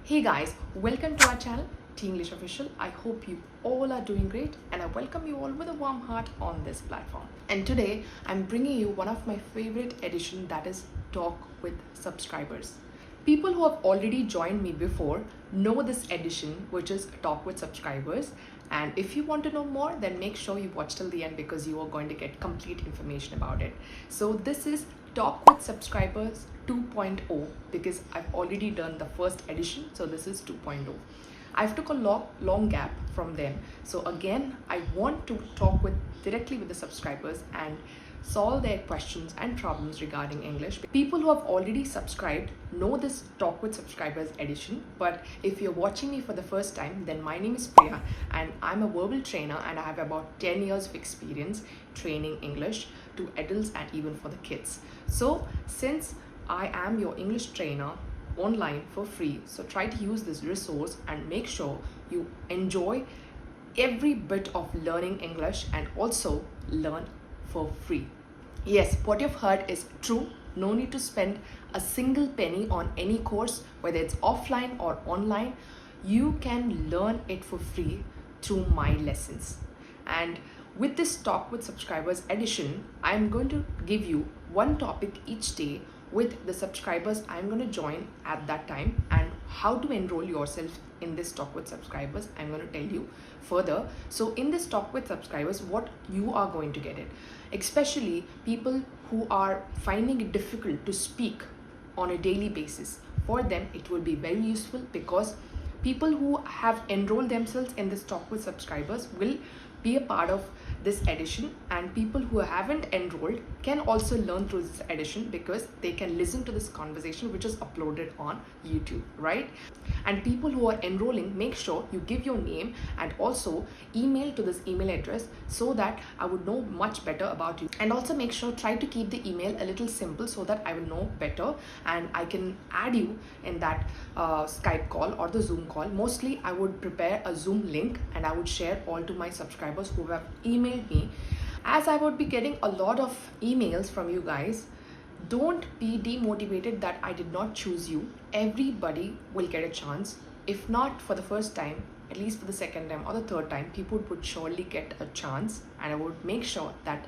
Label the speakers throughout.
Speaker 1: Hey guys, welcome to our channel, T English Official. I hope you all are doing great and I welcome you all with a warm heart on this platform. And today I'm bringing you one of my favorite edition, that is Talk with Subscribers. People who have already joined me before know this edition, which is Talk with Subscribers. And if you want to know more, then make sure you watch till the end because you are going to get complete information about it. So this is Talk with Subscribers 2.0 because I've already done the first edition, so this is 2.0. I've took a long gap from them, so again I want to talk directly with the subscribers and solve their questions and problems regarding English. People who have already subscribed know this Talk with Subscribers edition, but if you're watching me for the first time, then my name is Priya and I'm a verbal trainer and I have about 10 years of experience training English to adults and even for the kids. So since I am your English trainer online for free, so try to use this resource and make sure you enjoy every bit of learning English and also learn for free. Yes, what you've heard is true. No need to spend a single penny on any course, whether it's offline or online. You can learn it for free through my lessons. And with this Talk with Subscribers edition, I'm going to give you one topic each day with the subscribers I'm going to join at that time, and how to enroll yourself in this Talk with Subscribers I'm going to tell you further. So in this Talk with Subscribers, what you are going to get it, especially people who are finding it difficult to speak on a daily basis, for them it will be very useful because people who have enrolled themselves in this Talk with Subscribers will be a part of this edition, and people who haven't enrolled can also learn through this edition because they can listen to this conversation which is uploaded on YouTube, right? And people who are enrolling, make sure you give your name and also email to this email address so that I would know much better about you. And also make sure, try to keep the email a little simple so that I will know better and I can add you in that Skype call or the Zoom call. Mostly I would prepare a Zoom link and I would share all to my subscribers who have emailed me. As I would be getting a lot of emails from you guys, don't be demotivated that I did not choose you. Everybody will get a chance. If not for the first time, at least for the second time or the third time, people would surely get a chance, and I would make sure that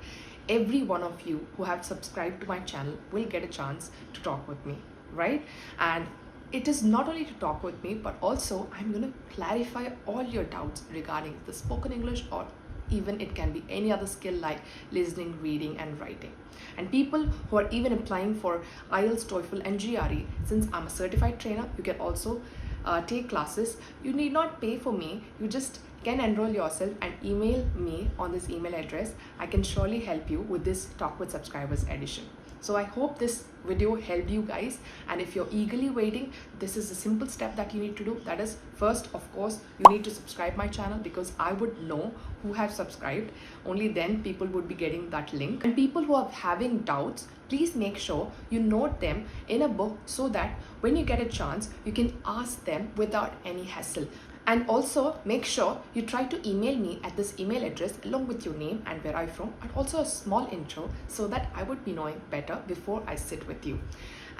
Speaker 1: every one of you who have subscribed to my channel will get a chance to talk with me, right? And it is not only to talk with me, but also I'm going to clarify all your doubts regarding the spoken English, or even it can be any other skill like listening, reading and writing. And people who are even applying for IELTS, TOEFL and GRE, since I'm a certified trainer, you can also take classes. You need not pay for me, you just can enroll yourself and email me on this email address. I can surely help you with this Talk with Subscribers edition. So I hope this video helped you guys, and if you're eagerly waiting, this is a simple step that you need to do. That is, first of course you need to subscribe my channel because I would know who have subscribed. Only then people would be getting that link. And people who are having doubts, please make sure you note them in a book so that when you get a chance you can ask them without any hassle. And also make sure you try to email me at this email address along with your name and where I'm from, and also a small intro so that I would be knowing better before I sit with you.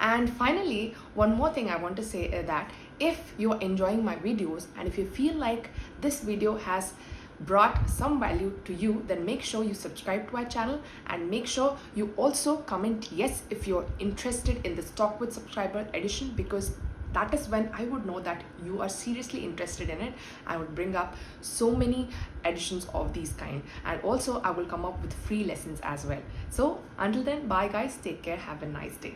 Speaker 1: And finally, one more thing I want to say is that if you are enjoying my videos and if you feel like this video has brought some value to you, then make sure you subscribe to our channel, and make sure you also comment yes if you're interested in this Talk with Subscriber edition, because that is when I would know that you are seriously interested in it. I would bring up so many editions of these kind, and also I will come up with free lessons as well. So until then, bye guys, take care, have a nice day.